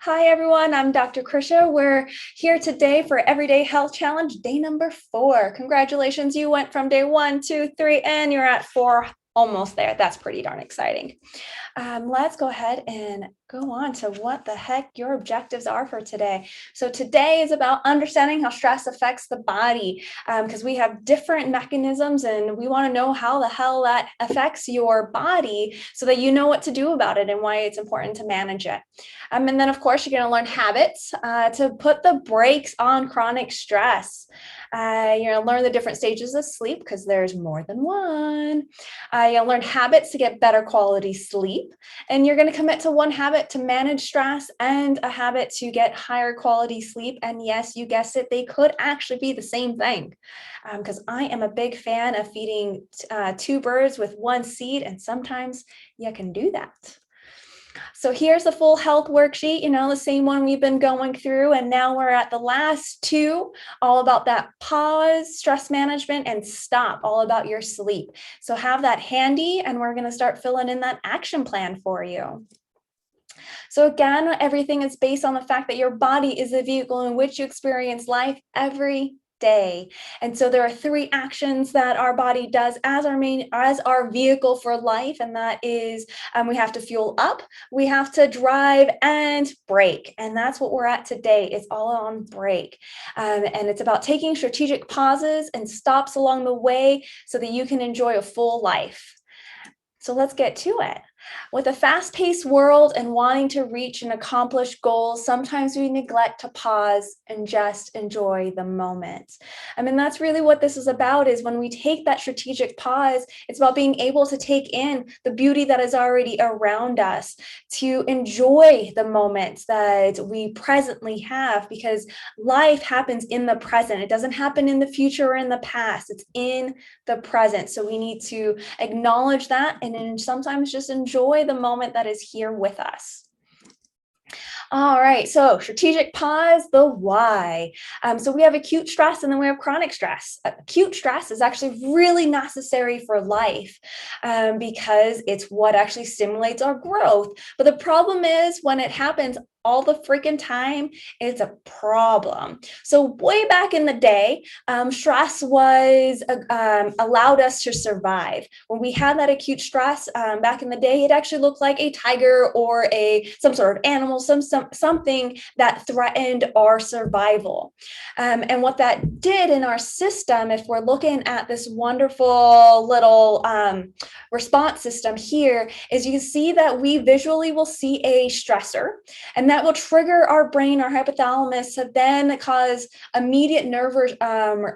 Hi, everyone. I'm Dr. Krisha. We're here today for Everyday Health Challenge, day number 4. Congratulations. You went from day 1, 2, 3, and you're at 4, almost there. That's pretty darn exciting. Let's go ahead and go on to what the heck your objectives are for today. So today is about understanding how stress affects the body, because we have different mechanisms and we want to know how the hell that affects your body so that you know what to do about it and why it's important to manage it. And then, of course, you're going to learn habits to put the brakes on chronic stress. You're going to learn the different stages of sleep because there's more than one. You'll learn habits to get better quality sleep. And you're going to commit to one habit to manage stress and a habit to get higher quality sleep. And yes, you guessed it, they could actually be the same thing. Because I am a big fan of feeding 2 birds with 1 seed, and sometimes you can do that. So here's the full health worksheet, the same one we've been going through. And now we're at the last 2, all about that pause, stress management, and stop, all about your sleep. So have that handy, and we're going to start filling in that action plan for you. So again, everything is based on the fact that your body is the vehicle in which you experience life every day. And so there are 3 actions that our body does as our vehicle for life. And that is, we have to fuel up, we have to drive, and brake. And that's what we're at today. It's all on brake. And it's about taking strategic pauses and stops along the way so that you can enjoy a full life. So let's get to it. With a fast-paced world and wanting to reach and accomplish goals, sometimes we neglect to pause and just enjoy the moment. That's really what this is about, is when we take that strategic pause, it's about being able to take in the beauty that is already around us, to enjoy the moments that we presently have, because life happens in the present. It doesn't happen in the future or in the past. It's in the present. So we need to acknowledge that and then sometimes just enjoy the moment that is here with us. All right, so strategic pause, the why. So we have acute stress and then we have chronic stress. Acute stress is actually really necessary for life because it's what actually stimulates our growth. But the problem is when it happens all the freaking time, it's a problem. So way back in the day, stress was allowed us to survive. When we had that acute stress back in the day, it actually looked like a tiger or some sort of animal, something that threatened our survival. And what that did in our system, if we're looking at this wonderful little response system here, is you can see that we visually will see a stressor, and that will trigger our brain, our hypothalamus, to then cause immediate nerve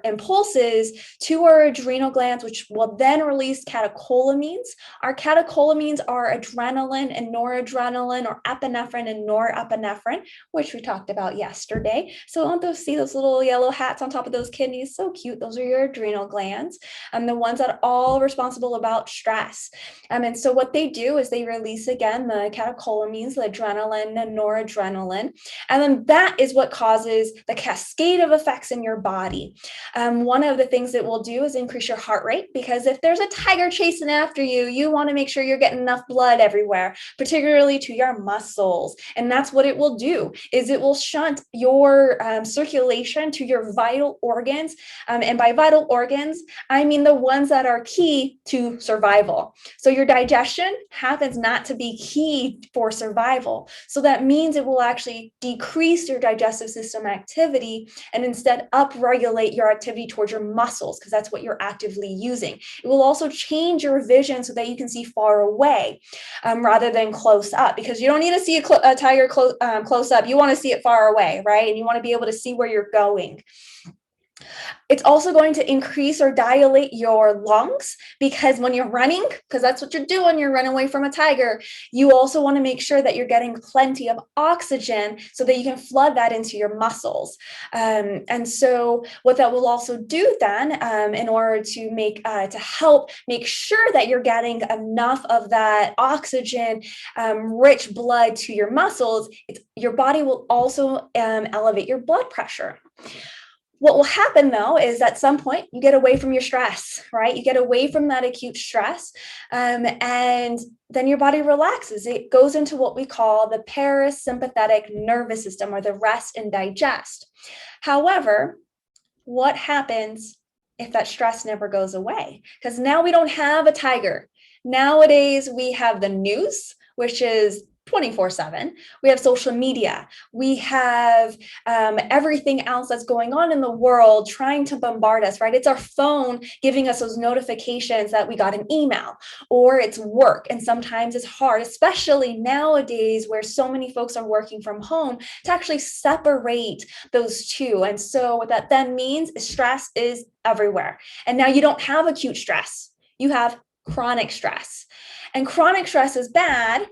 impulses to our adrenal glands, which will then release catecholamines. Our catecholamines are adrenaline and noradrenaline, or epinephrine and norepinephrine, which we talked about yesterday. So don't those see those little yellow hats on top of those kidneys? So cute. Those are your adrenal glands, and the ones that are all responsible about stress. And so what they do is they release again the catecholamines, the adrenaline and noradrenaline, and then that is what causes the cascade of effects in your body. One of the things it will do is increase your heart rate, because if there's a tiger chasing after you, you want to make sure you're getting enough blood everywhere, particularly to your muscles. And that's what it will do, is it will shunt your circulation to your vital organs. And by vital organs, I mean the ones that are key to survival. So your digestion happens not to be key for survival. So that means it will actually decrease your digestive system activity and instead upregulate your activity towards your muscles, because that's what you're actively using. It will also change your vision so that you can see far away rather than close up, because you don't need to see a tiger close up. You want to see it far away, right? And you want to be able to see where you're going. It's also going to increase or dilate your lungs, because when you're running, because that's what you're doing, you're running away from a tiger, you also want to make sure that you're getting plenty of oxygen so that you can flood that into your muscles. And so what that will also do then, in order to help make sure that you're getting enough of that oxygen rich blood to your muscles, your body will also elevate your blood pressure. What will happen though is at some point you get away from your stress, right? You get away from that acute stress, and then your body relaxes. It goes into what we call the parasympathetic nervous system, or the rest and digest. However, what happens if that stress never goes away? Because now we don't have a tiger. Nowadays, we have the news, which is 24/7. We have social media. We have everything else that's going on in the world trying to bombard us, right? It's our phone giving us those notifications that we got an email, or it's work. And sometimes it's hard, especially nowadays where so many folks are working from home, to actually separate those two. And so what that then means is stress is everywhere. And now you don't have acute stress, you have chronic stress. And chronic stress is bad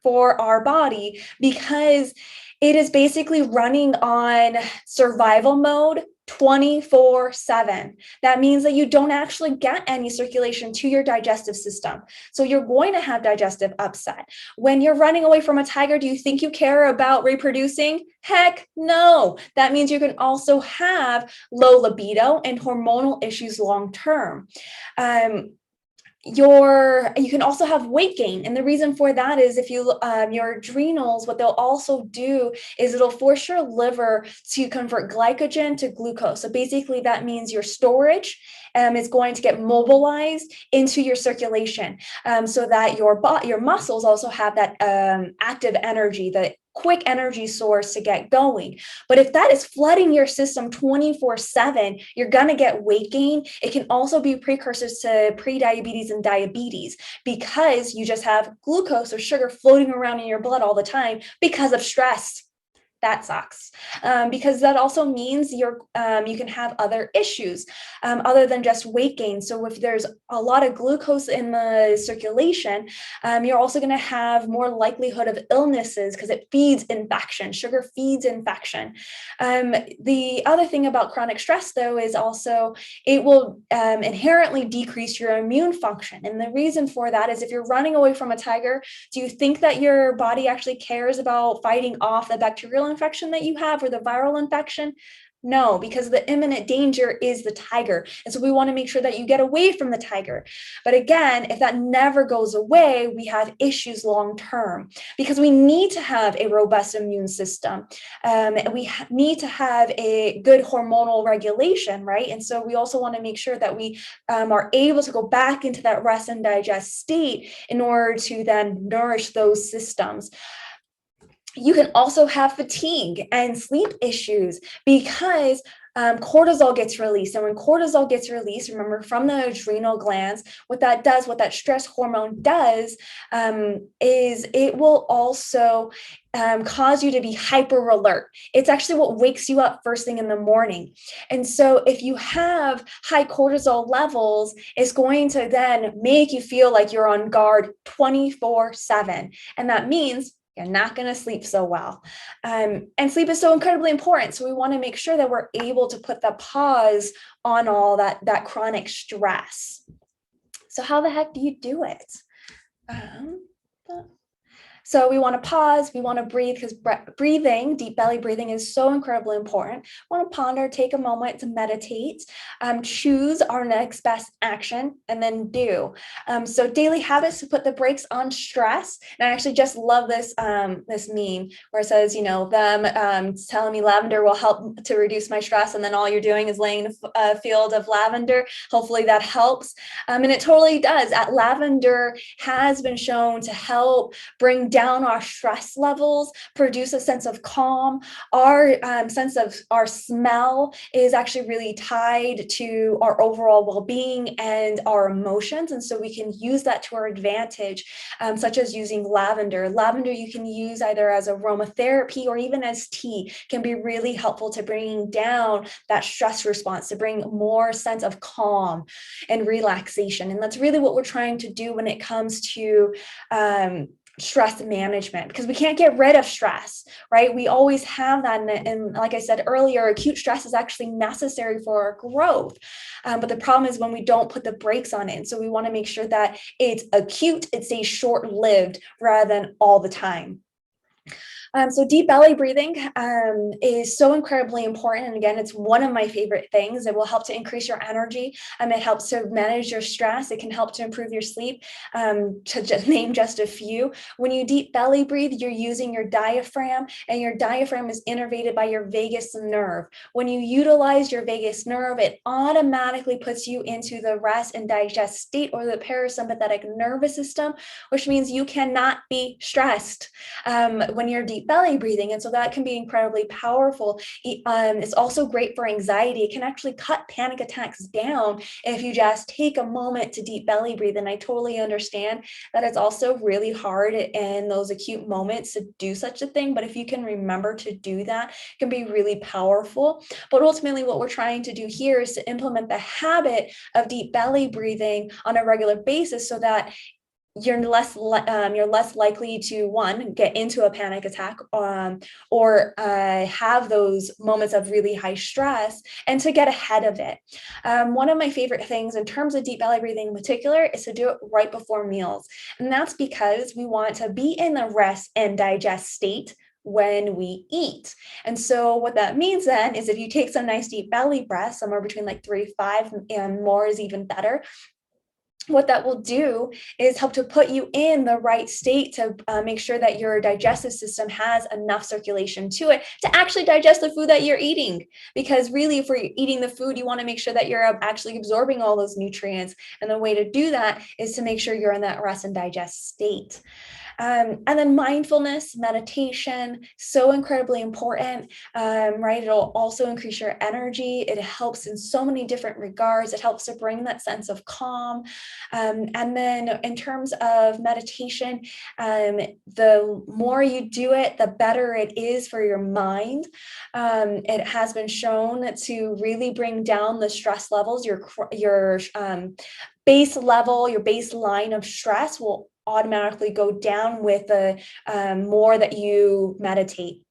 for our body because it is basically running on survival mode 24/7. That means that you don't actually get any circulation to your digestive system. So you're going to have digestive upset. When you're running away from a tiger, do you think you care about reproducing? Heck no. That means you can also have low libido and hormonal issues long term. You can also have weight gain, and the reason for that is if you your adrenals, what they'll also do is it'll force your liver to convert glycogen to glucose. So basically that means your storage is going to get mobilized into your circulation, so that your muscles also have that active energy, that quick energy source to get going. But if that is flooding your system 24/7, you're going to get weight gain. It can also be precursors to prediabetes and diabetes because you just have glucose or sugar floating around in your blood all the time because of stress. That sucks, because that also means you can have other issues other than just weight gain. So if there's a lot of glucose in the circulation, you're also going to have more likelihood of illnesses because it feeds infection. Sugar feeds infection. The other thing about chronic stress, though, is also it will inherently decrease your immune function. And the reason for that is if you're running away from a tiger, do you think that your body actually cares about fighting off the bacterial infection that you have or the viral infection? No, because the imminent danger is the tiger. And so we want to make sure that you get away from the tiger. But again, if that never goes away, we have issues long term because we need to have a robust immune system. We need to have a good hormonal regulation, right? And so we also want to make sure that we are able to go back into that rest and digest state in order to then nourish those systems. You can also have fatigue and sleep issues because cortisol gets released. And when cortisol gets released, remember, from the adrenal glands, what that stress hormone does, is it will also cause you to be hyper alert. It's actually what wakes you up first thing in the morning. And so if you have high cortisol levels, it's going to then make you feel like you're on guard 24/7. And that means you're not going to sleep so well. And sleep is so incredibly important. So we want to make sure that we're able to put the pause on all that chronic stress. So how the heck do you do it? So we want to pause, we want to breathe, because breathing, deep belly breathing, is so incredibly important. We want to ponder, take a moment to meditate, choose our next best action, and then do. So daily habits to put the brakes on stress. And I actually just love this this meme where it says, them telling me lavender will help to reduce my stress, and then all you're doing is laying a field of lavender. Hopefully that helps. And it totally does. Lavender has been shown to help bring down our stress levels, produce a sense of calm. Our sense of our smell is actually really tied to our overall well-being and our emotions. And so we can use that to our advantage, such as using lavender. Lavender you can use either as aromatherapy or even as tea, can be really helpful to bringing down that stress response, to bring more sense of calm and relaxation. And that's really what we're trying to do when it comes to stress management, because we can't get rid of stress, right? We always have that. And like I said earlier, acute stress is actually necessary for our growth. But the problem is when we don't put the brakes on it. And so we want to make sure that it's acute, it stays short-lived rather than all the time. So deep belly breathing is so incredibly important. And again, it's one of my favorite things. It will help to increase your energy. It helps to manage your stress. It can help to improve your sleep, to just name just a few. When you deep belly breathe, you're using your diaphragm, and your diaphragm is innervated by your vagus nerve. When you utilize your vagus nerve, it automatically puts you into the rest and digest state, or the parasympathetic nervous system, which means you cannot be stressed when you're deep belly breathing. And so that can be incredibly powerful. It's also great for anxiety. It can actually cut panic attacks down if you just take a moment to deep belly breathe. And I totally understand that it's also really hard in those acute moments to do such a thing. But if you can remember to do that, it can be really powerful. But ultimately, what we're trying to do here is to implement the habit of deep belly breathing on a regular basis, so that you're less likely to, one, get into a panic attack, or have those moments of really high stress, and to get ahead of it. One of my favorite things in terms of deep belly breathing in particular is to do it right before meals. And that's because we want to be in the rest and digest state when we eat. And so what that means then is if you take some nice deep belly breaths, somewhere between like 3 to 5, and more is even better, what that will do is help to put you in the right state to make sure that your digestive system has enough circulation to it to actually digest the food that you're eating. Because really, if we're eating the food, you want to make sure that you're actually absorbing all those nutrients. And the way to do that is to make sure you're in that rest and digest state. And then mindfulness, meditation, so incredibly important, right? It'll also increase your energy. It helps in so many different regards. It helps to bring that sense of calm. And then in terms of meditation, the more you do it, the better it is for your mind. It has been shown to really bring down the stress levels. Your base level, your baseline of stress will automatically go down with the more that you meditate.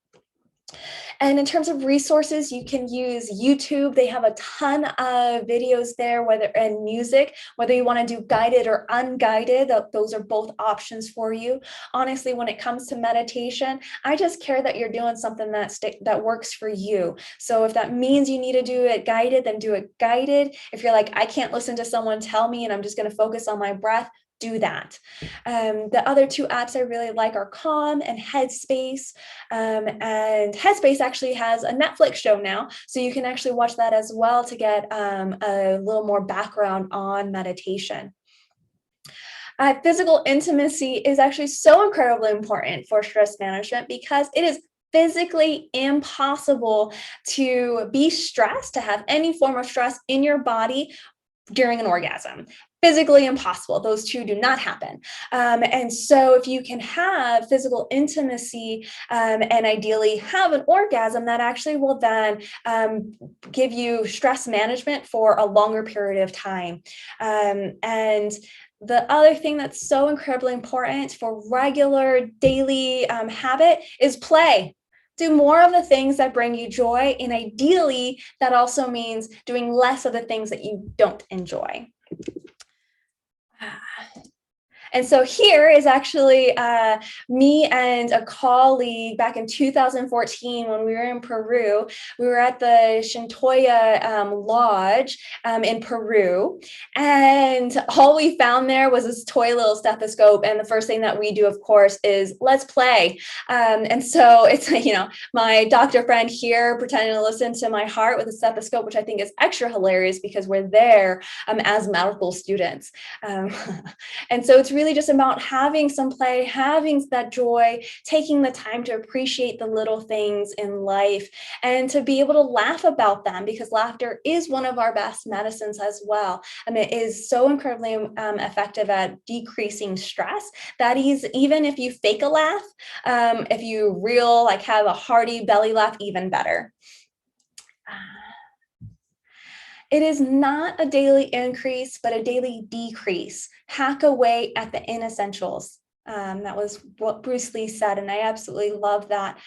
And in terms of resources, you can use YouTube. They have a ton of videos there, and music, whether you want to do guided or unguided, those are both options for you. Honestly, when it comes to meditation, I just care that you're doing something that works for you. So if that means you need to do it guided, then do it guided. If you're like, I can't listen to someone tell me and I'm just going to focus on my breath, do that. The other two apps I really like are Calm and Headspace. And Headspace actually has a Netflix show now, so you can actually watch that as well to get a little more background on meditation. Physical intimacy is actually so incredibly important for stress management, because it is physically impossible to be stressed, to have any form of stress in your body during an orgasm. Physically impossible. Those two do not happen. And so if you can have physical intimacy, and ideally have an orgasm, that actually will then give you stress management for a longer period of time. And the other thing that's so incredibly important for regular daily habit is play. Do more of the things that bring you joy, and ideally, that also means doing less of the things that you don't enjoy. And so here is actually me and a colleague back in 2014 when we were in Peru. We were at the Shintoya Lodge in Peru. And all we found there was this toy little stethoscope. And the first thing that we do, of course, is let's play. And so it's, my doctor friend here pretending to listen to my heart with a stethoscope, which I think is extra hilarious because we're there as medical students. And so it's really just about having some play, having that joy, taking the time to appreciate the little things in life and to be able to laugh about them, because laughter is one of our best medicines as well. And it is so incredibly effective at decreasing stress. That is, even if you fake a laugh, if you have a hearty belly laugh, even better. It is not a daily increase, but a daily decrease. Hack away at the inessentials. That was what Bruce Lee said, and I absolutely love that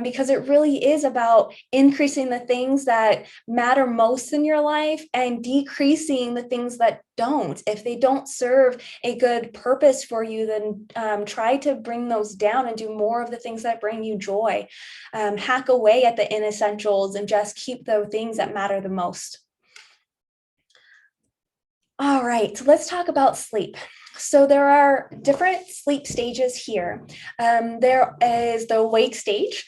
because it really is about increasing the things that matter most in your life and decreasing the things that don't. If they don't serve a good purpose for you, then try to bring those down and do more of the things that bring you joy. Hack away at the inessentials and just keep the things that matter the most. All right, so let's talk about sleep. So there are different sleep stages here. There is the wake stage,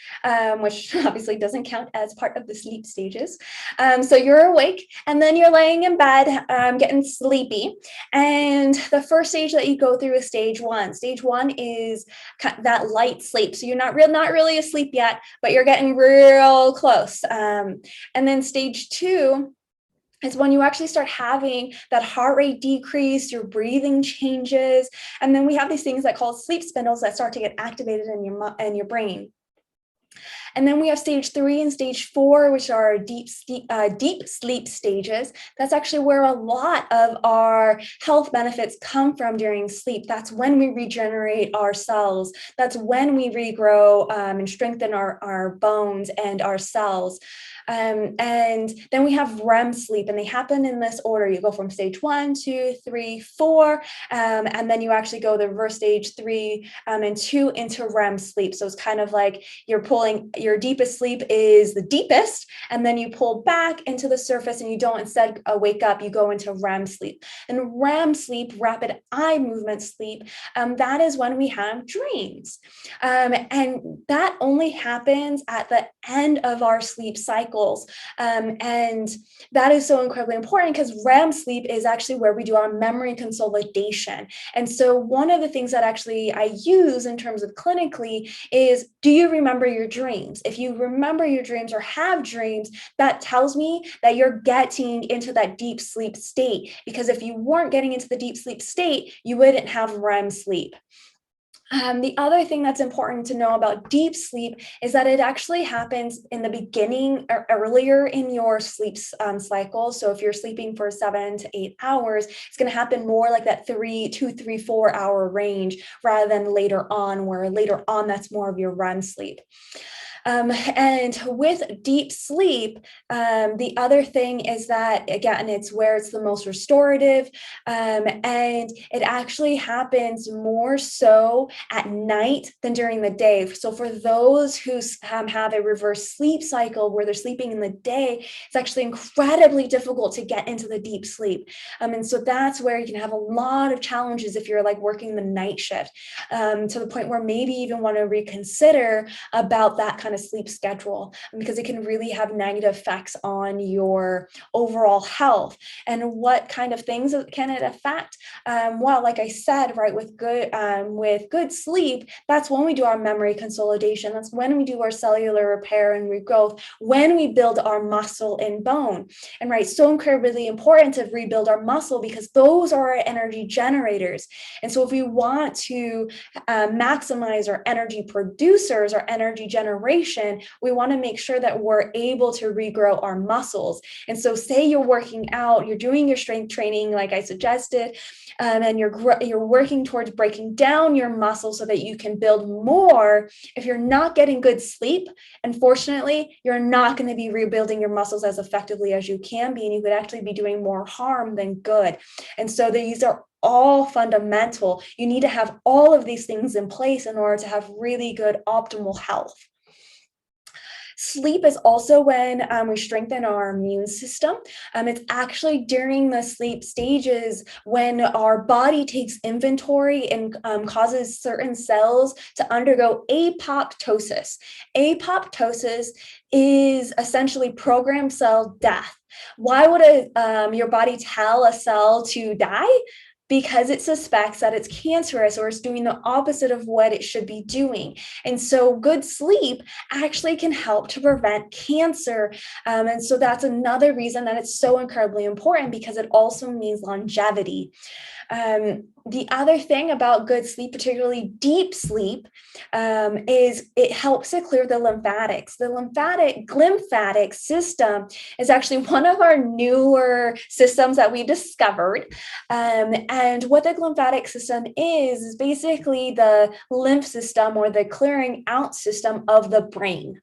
which obviously doesn't count as part of the sleep stages. So you're awake and then you're laying in bed, getting sleepy. And the first stage that you go through is stage one. Stage one is that light sleep. So you're not really asleep yet, but you're getting real close. And then stage two is when you actually start having that heart rate decrease, your breathing changes, and then we have these things that call sleep spindles that start to get activated in your brain. And then we have stage three and stage four, which are deep sleep stages. That's actually where a lot of our health benefits come from during sleep. That's when we regenerate our cells. That's when we regrow and strengthen our bones and our cells. And then we have REM sleep, and they happen in this order. You go from stage 1, 2, 3, 4, and then you actually go the reverse stage 3 and 2 into REM sleep. So it's kind of like you're pulling, your deepest sleep is the deepest, and then you pull back into the surface and you don't instead wake up, you go into REM sleep. And REM sleep, rapid eye movement sleep, that is when we have dreams. And that only happens at the end of our sleep cycles. And that is so incredibly important because REM sleep is actually where we do our memory consolidation. And so one of the things that actually I use in terms of clinically is, do you remember your dreams? If you remember your dreams or have dreams, that tells me that you're getting into that deep sleep state. Because if you weren't getting into the deep sleep state, you wouldn't have REM sleep. The other thing that's important to know about deep sleep is that it actually happens in the beginning or earlier in your sleep cycle. So if you're sleeping for 7 to 8 hours, it's going to happen more like that 2, 3, 4 hour range rather than later on, where later on that's more of your REM sleep. And with deep sleep, the other thing is that, again, it's where it's the most restorative, and it actually happens more so at night than during the day. So for those who have a reverse sleep cycle where they're sleeping in the day, it's actually incredibly difficult to get into the deep sleep. And so that's where you can have a lot of challenges if you're like working the night shift, to the point where maybe even want to reconsider about that kind of sleep schedule, because it can really have negative effects on your overall health. And what kind of things can it affect? Well, like I said, right, with good sleep, that's when we do our memory consolidation. That's when we do our cellular repair and regrowth, when we build our muscle and bone. And right, so incredibly important to rebuild our muscle because those are our energy generators. And so if we want to maximize our energy producers, our energy generation, we want to make sure that we're able to regrow our muscles. And so say you're working out, you're doing your strength training like I suggested, and you're working towards breaking down your muscles so that you can build more. If you're not getting good sleep, unfortunately, you're not going to be rebuilding your muscles as effectively as you can be, and you could actually be doing more harm than good. And so these are all fundamental. You need to have all of these things in place in order to have really good optimal health. Sleep is also when we strengthen our immune system. It's actually during the sleep stages when our body takes inventory and causes certain cells to undergo apoptosis. Apoptosis is essentially programmed cell death. Why would your body tell a cell to die? Because it suspects that it's cancerous or it's doing the opposite of what it should be doing. And so good sleep actually can help to prevent cancer. And so that's another reason that it's so incredibly important, because it also means longevity. The other thing about good sleep, particularly deep sleep, is it helps to clear the lymphatics. The glymphatic system is actually one of our newer systems that we discovered. And what the glymphatic system is basically the lymph system or the clearing out system of the brain.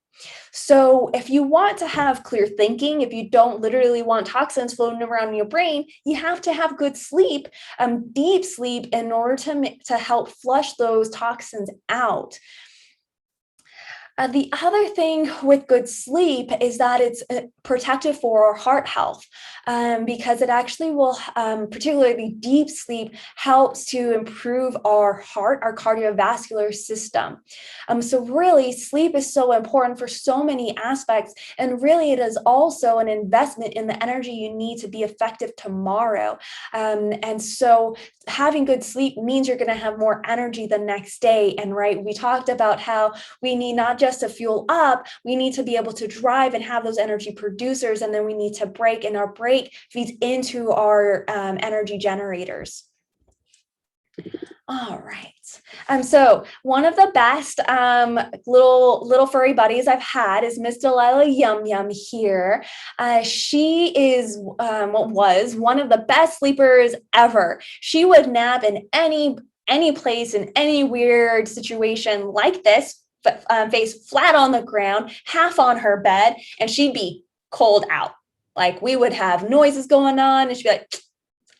So if you want to have clear thinking, if you don't literally want toxins floating around in your brain, you have to have good sleep, deep sleep, in order to help flush those toxins out. The other thing with good sleep is that it's protective for our heart health, because it actually will, particularly deep sleep, helps to improve our heart, our cardiovascular system. So really, sleep is so important for so many aspects, and really it is also an investment in the energy you need to be effective tomorrow. And so having good sleep means you're going to have more energy the next day. And right, we talked about how we need not just to fuel up, we need to be able to drive and have those energy producers, and then we need to break, and our break feeds into our energy generators. All right. So one of the best little furry buddies I've had is Miss Delilah Yum Yum here. She is was one of the best sleepers ever. She would nap in any place, in any weird situation like this, face flat on the ground, half on her bed, and she'd be cold out. Like, we would have noises going on, and she'd be like,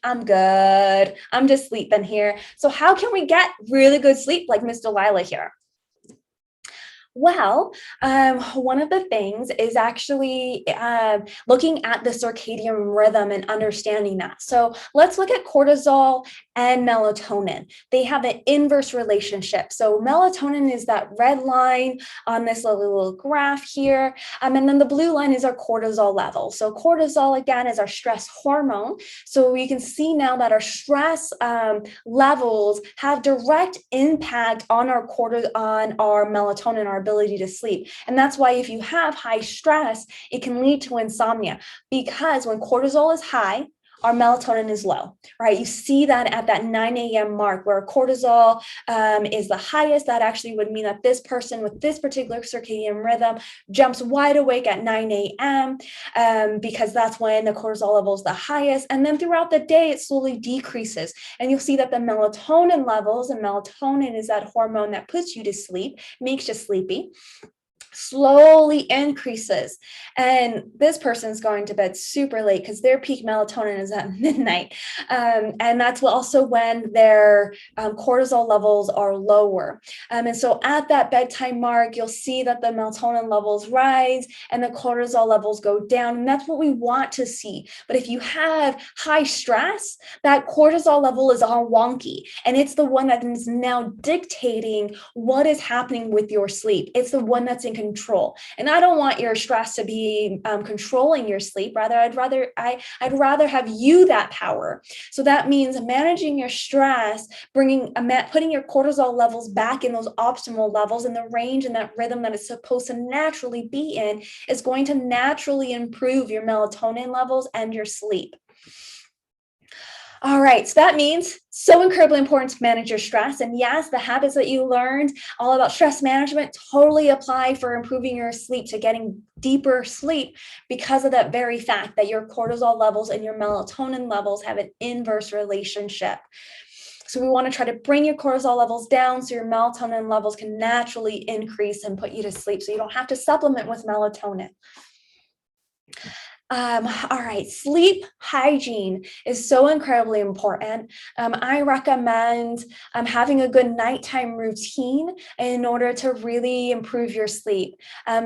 I'm good. I'm just sleeping here. So how can we get really good sleep like Miss Delilah here? Well, one of the things is actually looking at the circadian rhythm and understanding that. So let's look at cortisol and melatonin. They have an inverse relationship. So melatonin is that red line on this little graph here. And then the blue line is our cortisol level. So cortisol, again, is our stress hormone. So we can see now that our stress levels have direct impact on our melatonin, our ability to sleep. And that's why if you have high stress, it can lead to insomnia, because when cortisol is high, our melatonin is low, right? You see that at that 9 a.m. mark where cortisol is the highest. That actually would mean that this person with this particular circadian rhythm jumps wide awake at 9 a.m. Because that's when the cortisol level is the highest. And then throughout the day, it slowly decreases. And you'll see that the melatonin levels, and melatonin is that hormone that puts you to sleep, makes you sleepy, slowly increases. And this person's going to bed super late because their peak melatonin is at midnight. And that's also when their cortisol levels are lower. And so at that bedtime mark, you'll see that the melatonin levels rise and the cortisol levels go down. And that's what we want to see. But if you have high stress, that cortisol level is all wonky. And it's the one that is now dictating what is happening with your sleep. It's the one that's in control. And I don't want your stress to be controlling your sleep. Rather, I'd rather have you that power. So that means managing your stress, putting your cortisol levels back in those optimal levels, in the range and that rhythm that it's supposed to naturally be in, is going to naturally improve your melatonin levels and your sleep. All right, so that means so incredibly important to manage your stress. And yes, the habits that you learned all about stress management totally apply for improving your sleep, to getting deeper sleep, because of that very fact that your cortisol levels and your melatonin levels have an inverse relationship. So we want to try to bring your cortisol levels down so your melatonin levels can naturally increase and put you to sleep, so you don't have to supplement with melatonin. All right, sleep hygiene is so incredibly important. I recommend having a good nighttime routine in order to really improve your sleep.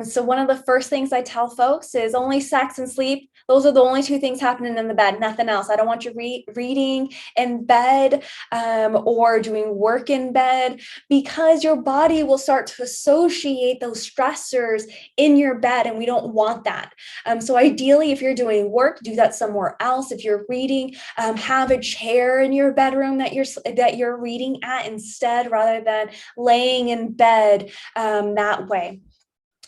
So one of the first things I tell folks is only sex and sleep. Those are the only two things happening in the bed, nothing else. I don't want you reading in bed or doing work in bed, because your body will start to associate those stressors in your bed, and we don't want that. So ideally, if you're doing work, do that somewhere else. If you're reading, have a chair in your bedroom that you're reading at instead, rather than laying in bed that way.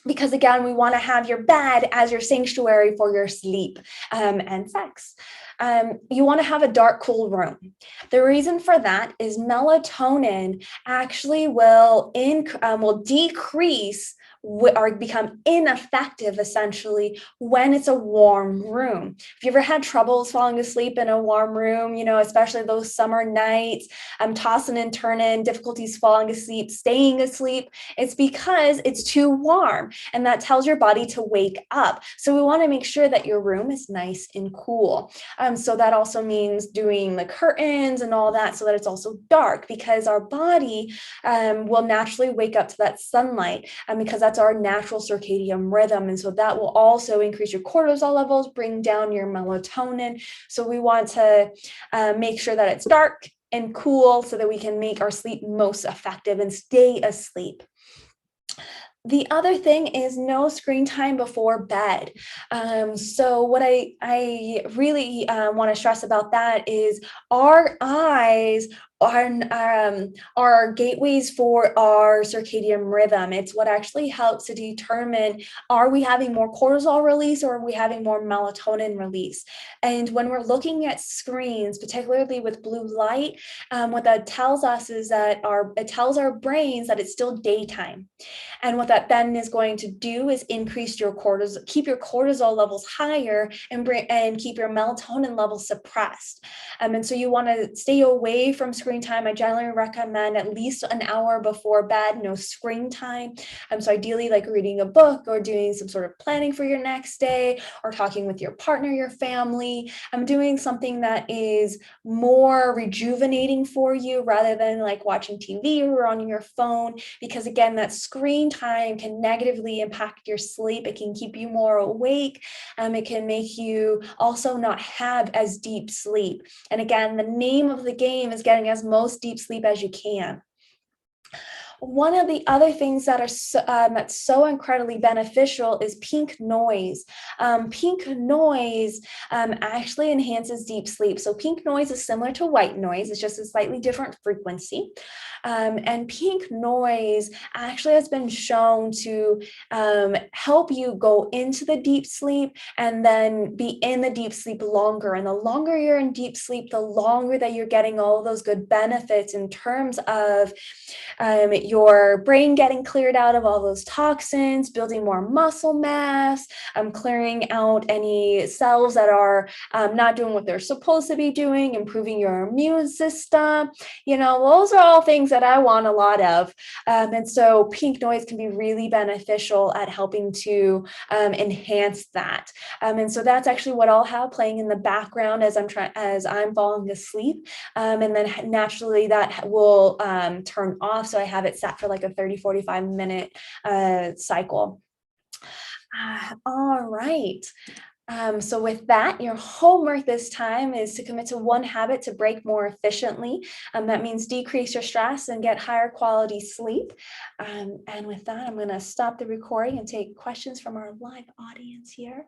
because again, we want to have your bed as your sanctuary for your sleep and sex. You want to have a dark, cool room. The reason for that is melatonin actually will decrease or become ineffective essentially when it's a warm room. If you ever had troubles falling asleep in a warm room, especially those summer nights, tossing and turning, difficulties falling asleep, staying asleep, it's because it's too warm, and that tells your body to wake up. So we want to make sure that your room is nice and cool. So that also means doing the curtains and all that so that it's also dark, because our body will naturally wake up to that sunlight, because that's our natural circadian rhythm. And so that will also increase your cortisol levels, bring down your melatonin. So we want to make sure that it's dark and cool so that we can make our sleep most effective and stay asleep. The other thing is no screen time before bed. So what I really want to stress about that is our eyes are gateways for our circadian rhythm. It's what actually helps to determine, are we having more cortisol release or are we having more melatonin release? And when we're looking at screens, particularly with blue light, what that tells us is that it tells our brains that it's still daytime. And what that then is going to do is increase your cortisol, keep your cortisol levels higher, and keep your melatonin levels suppressed. And so you want to stay away from screen time. I generally recommend at least an hour before bed, no screen time. So ideally, like reading a book or doing some sort of planning for your next day, or talking with your partner, your family. I'm doing something that is more rejuvenating for you rather than like watching TV or on your phone, because again, that screen time can negatively impact your sleep. It can keep you more awake. It can make you also not have as deep sleep. And again, the name of the game is getting as most deep sleep as you can. One of the other things that are that's so incredibly beneficial is pink noise. Pink noise actually enhances deep sleep. So pink noise is similar to white noise. It's just a slightly different frequency. And pink noise actually has been shown to help you go into the deep sleep and then be in the deep sleep longer. And the longer you're in deep sleep, the longer that you're getting all of those good benefits in terms of your brain getting cleared out of all those toxins, building more muscle mass, clearing out any cells that are not doing what they're supposed to be doing, improving your immune system. Those are all things that I want a lot of. And so pink noise can be really beneficial at helping to enhance that. And so that's actually what I'll have playing in the background as I'm falling asleep. And then naturally that will turn off. So I have it set for like a 30-45 minute cycle. All right. So with that, your homework this time is to commit to one habit to break more efficiently. That means decrease your stress and get higher quality sleep. And with that, I'm going to stop the recording and take questions from our live audience here.